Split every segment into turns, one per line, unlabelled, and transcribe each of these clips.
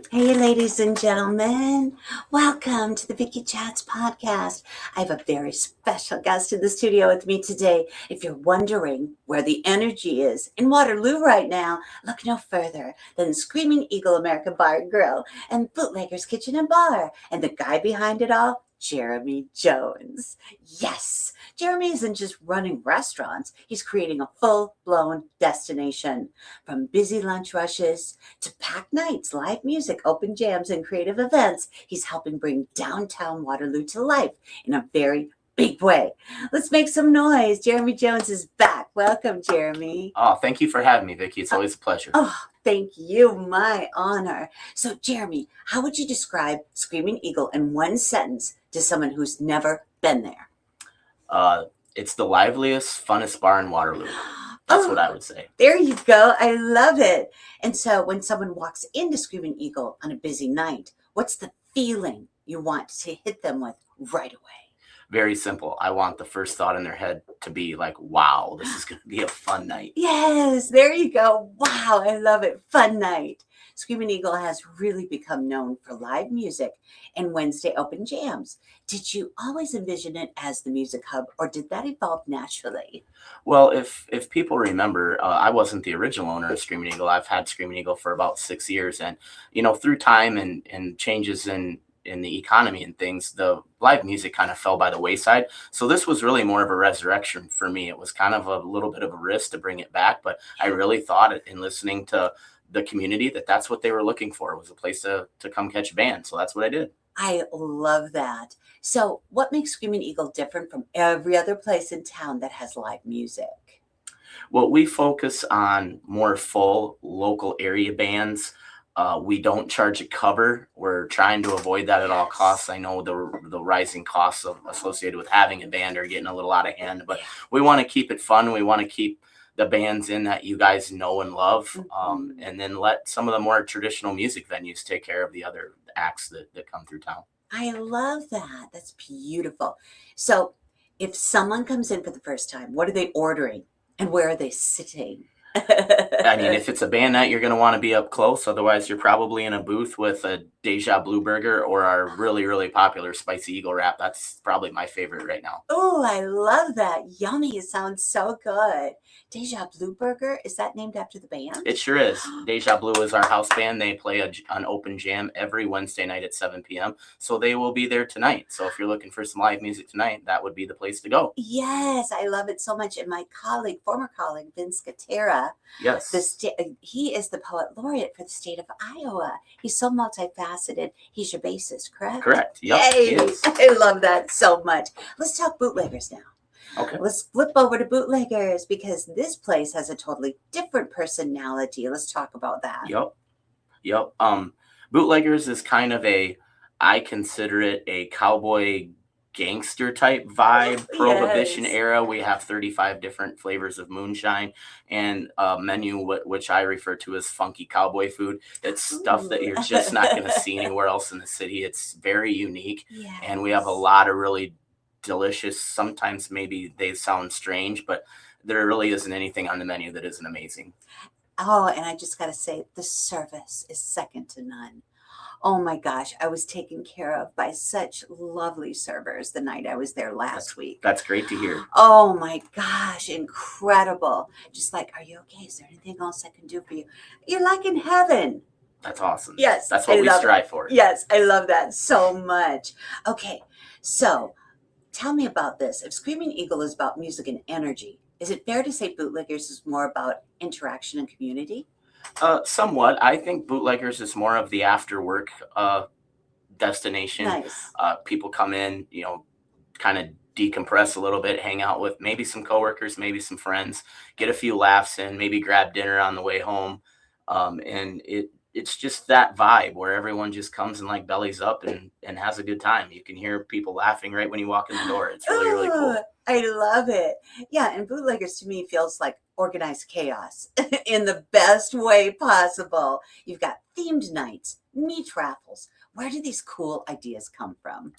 Hey, ladies and gentlemen, welcome to the Vicki Chats podcast. I have a very special guest in the studio with me today. If you're wondering where the energy is in Waterloo right now, look no further than Screaming Eagle American Bar and Grill and Bootleggers Kitchen and Bar. And the guy behind it all, Jeremy Jones. Yes, Jeremy isn't just running restaurants, he's creating a full blown destination. From busy lunch rushes to packed nights, live music, open jams, and creative events, he's helping bring downtown Waterloo to life in a very big way. Let's make some noise. Jeremy Jones is back. Welcome, Jeremy.
Oh, thank you for having me, Vicki. It's always a pleasure.
Oh, thank you. My honor. So, Jeremy, how would you describe Screaming Eagle in one sentence to someone who's never been there?
It's the liveliest, funnest bar in Waterloo. That's what I would say.
There you go. I love it. And so when someone walks into Screaming Eagle on a busy night, what's the feeling you want to hit them with right away?
Very simple. I want the first thought in their head to be like, wow, this is going to be a fun night.
Yes, there you go. Wow, I love it. Fun night. Screaming Eagle has really become known for live music and Wednesday open jams. Did you always envision it as the music hub, or did that evolve naturally?
Well, if people remember, I wasn't the original owner of Screaming Eagle. I've had Screaming Eagle for about 6 years. And, through time and changes in the economy and things, the live music kind of fell by the wayside. So this was really more of a resurrection for me. It was kind of a little bit of a risk to bring it back, but I really thought in listening to the community that's what they were looking for. It was a place to come catch a band. So that's what I did.
I love that. So what makes Screaming Eagle different from every other place in town that has live music?
Well, we focus on more full local area bands. We don't charge a cover. We're trying to avoid that at all costs. I know the rising costs associated with having a band are getting a little out of hand, but we want to keep it fun. We want to keep the bands in that you guys know and love, and then let some of the more traditional music venues take care of the other acts that come through town.
I love that. That's beautiful. So if someone comes in for the first time, what are they ordering and where are they sitting?
I mean, if it's a band night, you're going to want to be up close. Otherwise, you're probably in a booth with a Deja Blue Burger or our really, really popular Spicy Eagle Wrap. That's probably my favorite right now.
Oh, I love that. Yummy. It sounds so good. Deja Blue Burger, is that named after the band?
It sure is. Deja Blue is our house band. They play an open jam every Wednesday night at 7 p.m. So they will be there tonight. So if you're looking for some live music tonight, that would be the place to go.
Yes, I love it so much. And my former colleague, Vince Gatera,
yes,
he is the poet laureate for the state of Iowa. He's so multifaceted. He's your bassist, correct?
Correct. Yep.
Yay! I love that so much. Let's talk Bootleggers now.
Okay.
Let's flip over to Bootleggers because this place has a totally different personality. Let's talk about that.
Yep. Bootleggers is kind of I consider it a cowboy gangster type vibe. Prohibition era. We have 35 different flavors of moonshine and a menu which I refer to as funky cowboy food. It's stuff that you're just not going to see anywhere else in the city. It's very unique.
Yes.
And we have a lot of really delicious, sometimes maybe they sound strange, but there really isn't anything on the menu that isn't amazing.
Oh, and I just got to say, the service is second to none. Oh my gosh, I was taken care of by such lovely servers the night I was there last week.
That's great to hear.
Oh my gosh, incredible. Just like, are you okay? Is there anything else I can do for you? You're like in heaven.
That's awesome.
Yes.
That's what we strive for.
Yes, I love that so much. Okay, so tell me about this. If Screaming Eagle is about music and energy, is it fair to say Bootleggers is more about interaction and community?
Somewhat. I think Bootleggers is more of the after work destination.
Nice.
People come in, kind of decompress a little bit, hang out with maybe some coworkers, maybe some friends, get a few laughs in, maybe grab dinner on the way home. And it's just that vibe where everyone just comes and like bellies up and has a good time. You can hear people laughing right when you walk in the door. It's really, really cool.
I love it. Yeah, and Bootleggers to me feels like organized chaos in the best way possible. You've got themed nights, meat raffles. Where do these cool ideas come from?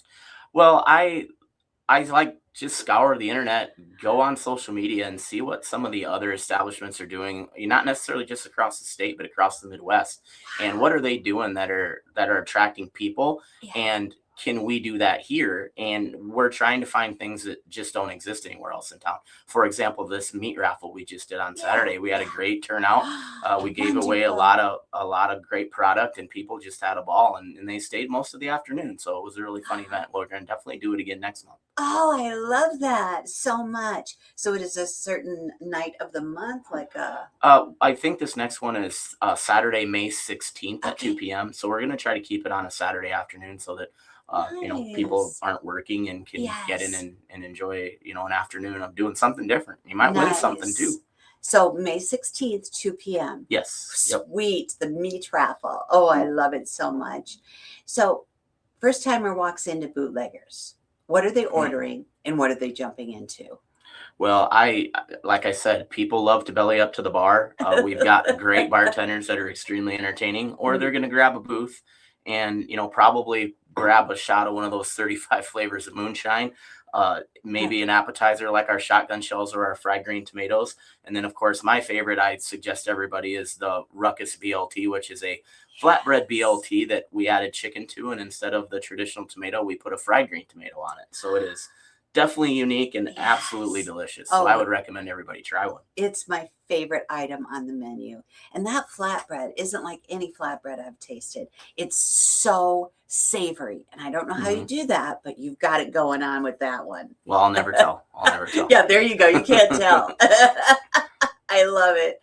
Well, I I like just scour the internet, go on social media and see what some of the other establishments are doing, not necessarily just across the state, but across the Midwest. And what
Wow.
are they doing that are attracting people?
Yeah.
And can we do that here? And we're trying to find things that just don't exist anywhere else in town. For example, this meat raffle we just did on
Yeah.
Saturday, we had a
Yeah.
great turnout. We gave away a
Wonderful.
lot of great product, and people just had a ball, and they stayed most of the afternoon. So it was a really fun event. We're going to definitely do it again next month.
Oh, I love that so much. So it is a certain night of the month, like a
I think this next one is Saturday, May 16th at
okay,
2 p.m. So we're going to try to keep it on a Saturday afternoon so that, people
nice.
aren't working and can get in
Yes,
and enjoy, an afternoon of doing something different. You might win something
nice.
too.
So May 16th, 2 p.m.
Yes. Yep.
Sweet, the meat raffle. Oh, I love it so much. So first timer walks into Bootleggers. What are they
Mhm.
ordering and what are they jumping into?
Well, like I said, people love to belly up to the bar. We've got great bartenders that are extremely entertaining, or they're going to grab a booth and, probably grab a shot of one of those 35 flavors of moonshine, maybe an appetizer like our shotgun shells or our fried green tomatoes. And then, of course, my favorite I'd suggest everybody is the Ruckus BLT, which is a flatbread
Yes.
BLT that we added chicken to. And instead of the traditional tomato, we put a fried green tomato on it. So it is definitely unique and absolutely
Yes.
delicious. So I
Oh,
would recommend everybody try one.
it's my favorite item on the menu. And that flatbread isn't like any flatbread I've tasted. It's so savory. And I don't know how you
Hmm.
do that, but you've got it going on with that one.
Well, I'll never tell. I'll never tell.
Yeah, there you go. You can't tell. I love it.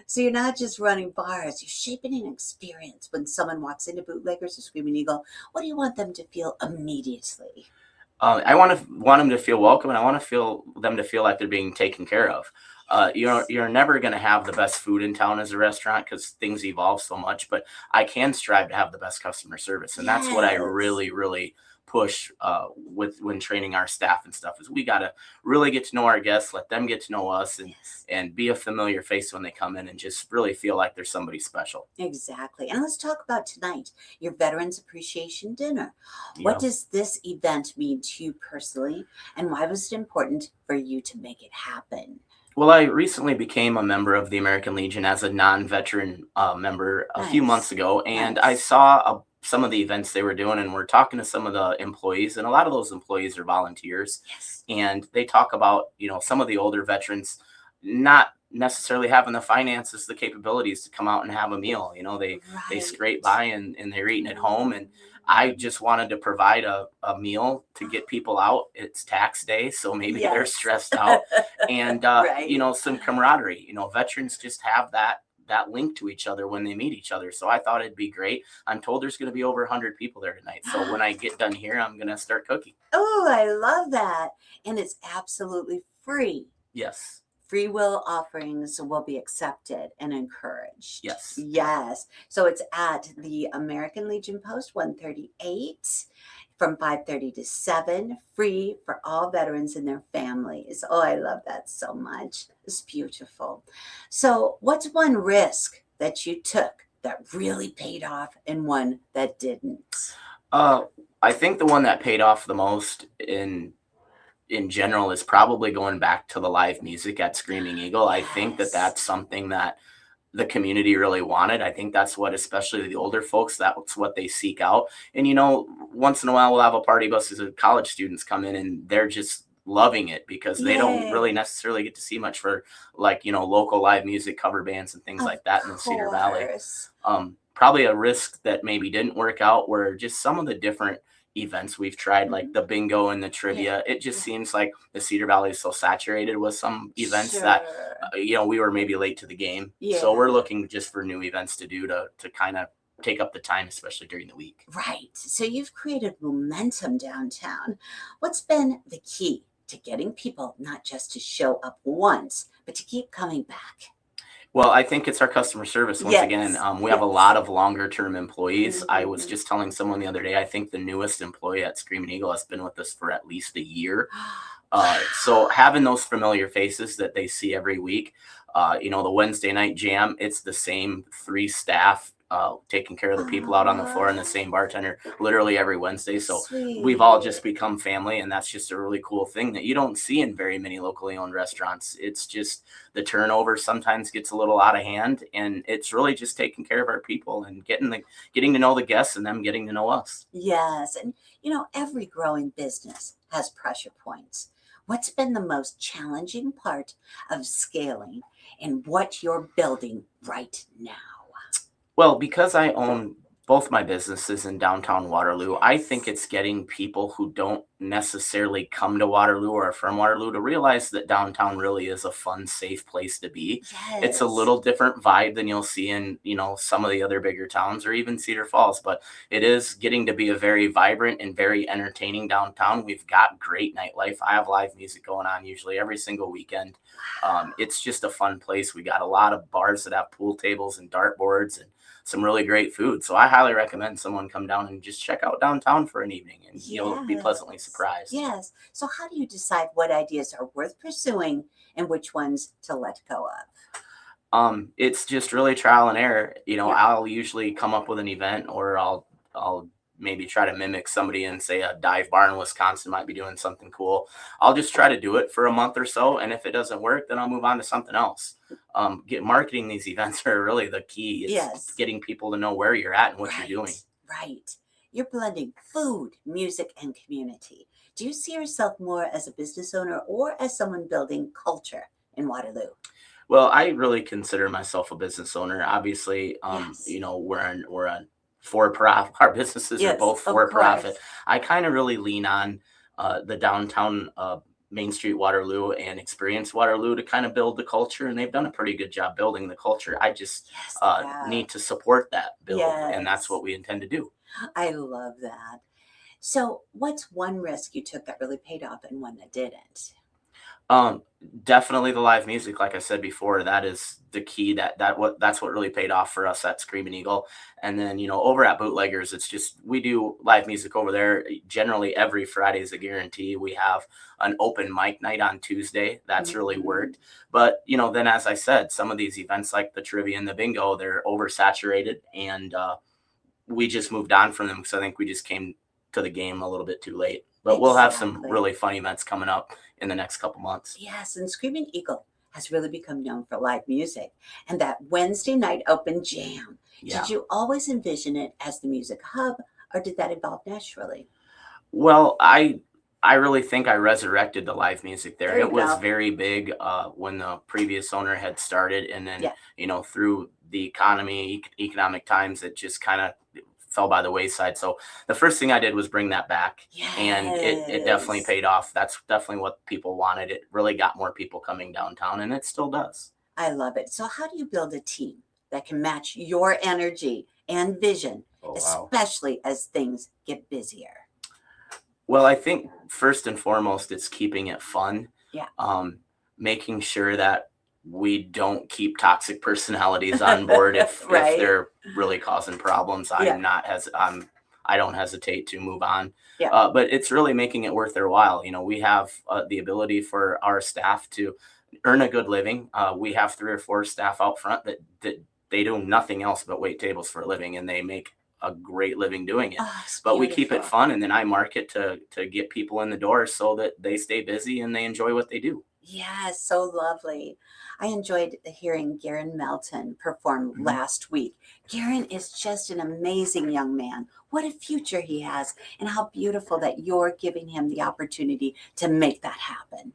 So you're not just running bars, you're shaping an experience. When someone walks into Bootleggers or Screaming Eagle, what do you want them to feel immediately?
I want them to feel welcome, and I want to feel them to feel like they're being taken care of.
Yes.
You're never going to have the best food in town as a restaurant because things evolve so much. But I can strive to have the best customer service, and that's what I
Yes.
really, really push with when training our staff and stuff. Is we got to really get to know our guests, let them get to know us,
Yes.
and be a familiar face when they come in, and just really feel like there's somebody special.
Exactly. And let's talk about tonight, your Veterans Appreciation Dinner. What
Yeah.
does this event mean to you personally, and why was it important for you to make it happen?
Well, I recently became a member of the American Legion as a non-veteran member a few months
Nice.
ago, and I
Nice.
saw some of the events they were doing, and we're talking to some of the employees, and a lot of those employees are volunteers,
Yes.
and they talk about some of the older veterans not necessarily having the finances, the capabilities to come out and have a meal. They
Right.
scrape by and they're eating at home, and I
Mhm.
just wanted to provide a meal to get people out. It's tax day, so maybe they're
Yes.
stressed out, and
Right.
some camaraderie. Veterans just have that link to each other when they meet each other. So I thought it'd be great. I'm told there's going to be over 100 people there tonight. So when I get done here, I'm going to start cooking.
Oh, I love that. And it's absolutely free.
Yes.
Free will offerings will be accepted and encouraged.
Yes.
Yes. So it's at the American Legion Post 138 from 5:30 to 7, free for all veterans and their families. Oh, I love that so much. It's beautiful. So, what's one risk that you took that really paid off and one that didn't?
Uh, I think the one that paid off the most in general is probably going back to the live music at Screaming Eagle. I think that
Yes.
that's something that the community really wanted. I think that's what, especially the older folks, that's what they seek out. And once in a while we'll have a party bus as college students come in, and they're just loving it because they don't really
Yay.
necessarily get to see much for like local live music cover bands and things
Of
like that in the Cedar Valley.
course.
Probably a risk that maybe didn't work out were just some of the different events we've tried, like
Mhm.
the bingo and the
Yeah.
trivia. It just
Yeah.
seems like the Cedar Valley is so saturated with some events that
Sure.
we were maybe late to the game. So we're
Yeah.
looking just for new events to do to kind of take up the time, especially during the week.
Right. So you've created momentum downtown. What's been the key to getting people not just to show up once, but to keep coming back?
Well, I think it's our customer service. Once again,
Yes.
we have a
Yes.
lot of longer term employees. I was
Mhm.
just telling someone the other day, I think the newest employee at Screaming Eagle has been with us for at least a year. So
Wow.
having those familiar faces that they see every week, the Wednesday night jam, it's the same three staff taking care of the people out on the floor, and the same bartender literally every Wednesday. So we've all just
Sweet.
become family, and that's just a really cool thing that you don't see in very many locally owned restaurants. It's just the turnover sometimes gets a little out of hand, and it's really just taking care of our people and getting to know the guests and them getting to know us.
Yes. And every growing business has pressure points. What's been the most challenging part of scaling and what you're building right now?
Well, because I own both my businesses in downtown Waterloo, I think
Yes.
it's getting people who don't necessarily come to Waterloo or are from Waterloo to realize that downtown really is a fun, safe place to be. It's a
Yes.
little different vibe than you'll see in, some of the other bigger towns or even Cedar Falls, but it is getting to be a very vibrant and very entertaining downtown. We've got great nightlife. I have live music going on usually every single weekend. It's just a fun place. We got a lot of bars that have pool tables and dartboards and some really great food. So I highly recommend someone come down and just check out downtown for an evening, and you'll be pleasantly
Yes.
surprised.
Yes. So, how do you decide what ideas are worth pursuing and which ones to let go of?
It's just really trial and error.
Yeah.
I'll usually come up with an event, or I'll maybe try to mimic somebody and say a dive bar in Wisconsin might be doing something cool. I'll just try to do it for a month or so, and if it doesn't work, then I'll move on to something else. Get marketing these events are really the key. It's
Yes.
getting people to know where you're at and what you're doing.
Right. Right. You're blending food, music, and community. Do you see yourself more as a business owner or as someone building culture in Waterloo?
Well, I really consider myself a business owner. Obviously,
Yes.
we're a for profit. Our businesses are
Yes,
both
of
for profit.
course.
I kind of really lean on the downtown Main Street Waterloo and Experience Waterloo to kind of build the culture, and they've done a pretty good job building the culture. I just
Yes, they
need
have.
to support that build, and that's
Yes.
what we intend to do.
I love that. So, what's one risk you took that really paid off and one that didn't?
Um, Definitely the live music, like I said before, that is the key. That's what really paid off for us at Screaming Eagle. And then, over at Bootleggers, it's just we do live music over there. Generally every Friday is a guarantee. We have an open mic night on Tuesday. That's really
Mhm.
worked. But, then as I said, some of these events like the trivia and the bingo, they're oversaturated, and we just moved on from them because I think we just came to the game a little bit too late. But we'll have some
Exactly.
really fun events coming up in the next couple months.
Yes, and Screaming Eagle has really become known for live music and that Wednesday night open jam. Did
Yeah.
you always envision it as the music hub or did that evolve naturally?
Well, I really think I resurrected the live music there.
There you
It was
go.
very big when the previous owner had started, and then
Yeah.
through the economic times, it just kind of fell by the wayside. So the first thing I did was bring that back, and it definitely
Yes.
paid off. That's definitely what people wanted. It really got more people coming downtown, and it still does.
I love it. So, how do you build a team that can match your energy and vision,
Oh wow.
especially as things get busier?
Well, I think first and foremost, it's keeping it fun,
Yeah.
making sure that we don't keep toxic personalities on board if
Right?
they're really causing problems.
Yeah.
I don't hesitate to move on,
Yeah.
but it's really making it worth their while. We have the ability for our staff to earn a good living. We have 3 or 4 staff out front that they do nothing else but wait tables for a living, and they make a great living doing it.
Oh, it's
But we keep it
beautiful.
fun, and then I market to get people in the door so that they stay busy and they enjoy what they do.
Yes, so lovely. I enjoyed hearing Garen Melton perform
Mhm.
last week. Garen is just an amazing young man. What a future he has, and how beautiful that you're giving him the opportunity to make that happen.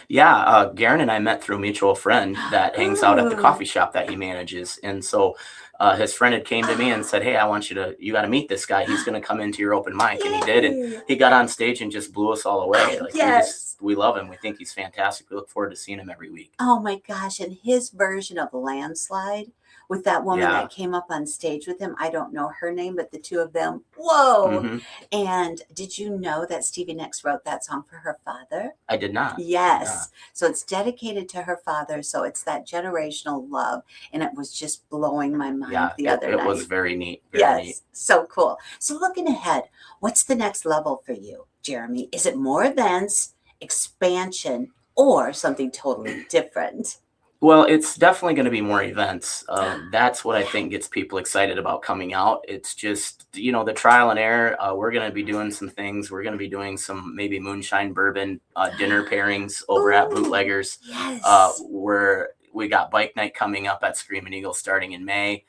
Yeah, Garen and I met through a mutual friend that hangs out at the
Ooh.
coffee shop that he manages, and so his friend had came to me and said, "Hey, I want you got to meet this guy. He's going to come into your open mic," and he did, and
Yay!
he got on stage and just blew us all away. Like
Yes.
we love him. We think he's fantastic. We look forward to seeing him every week.
Oh my gosh, and his version of Landslide with that woman
Yeah.
that came up on stage with him, I don't know her name, but the two of them, whoa!
Hmm.
And did you know that Stevie Nicks wrote that song for her father?
I did not. Yeah.
Yes. So it's dedicated to her father. So it's that generational love. And it was just blowing my mind
Yeah,
the other
it was
night.
very neat, very neat.
Yes. So cool. So looking ahead, what's the next level for you, Jeremy? Is it more events, expansion, or something totally different?
Well, it's definitely going to be more events. That's what I think gets people excited about coming out. It's just, the trial and error. We're going to be doing some things. We're going to be doing some maybe moonshine bourbon dinner pairings over at
Ooh,
Bootleggers.
yes.
We got bike night coming up at Screaming Eagle starting in May.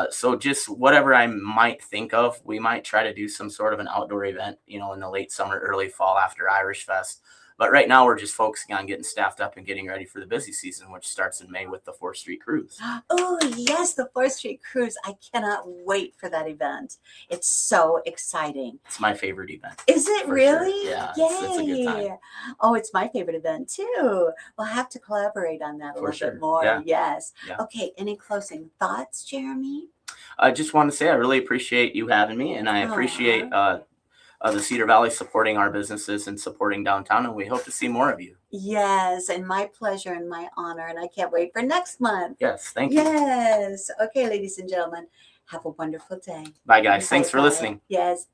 So just whatever I might think of, we might try to do some sort of an outdoor event, in the late summer, early fall after Irish Fest. But right now, we're just focusing on getting staffed up and getting ready for the busy season, which starts in May with the 4th Street Cruise.
Oh, yes, the 4th Street Cruise. I cannot wait for that event. It's so exciting.
It's my favorite event.
Is it
For sure.
really?
Yeah,
Yay.
it's a good time.
Oh, it's my favorite event too. We'll have to collaborate on that a
For
little
sure.
bit more.
Yeah.
Yes.
Yeah.
Okay, any closing thoughts, Jeremy?
I just want to say I really appreciate you having me, and I appreciate the Cedar Valley supporting our businesses and supporting downtown, and we hope to see more of you.
Yes, and my pleasure and my honor, and I can't wait for next month.
Yes, thank you.
Yes. Okay, ladies and gentlemen, have a wonderful day.
Bye, guys. Thanks for
Bye-bye.
listening.
Yes.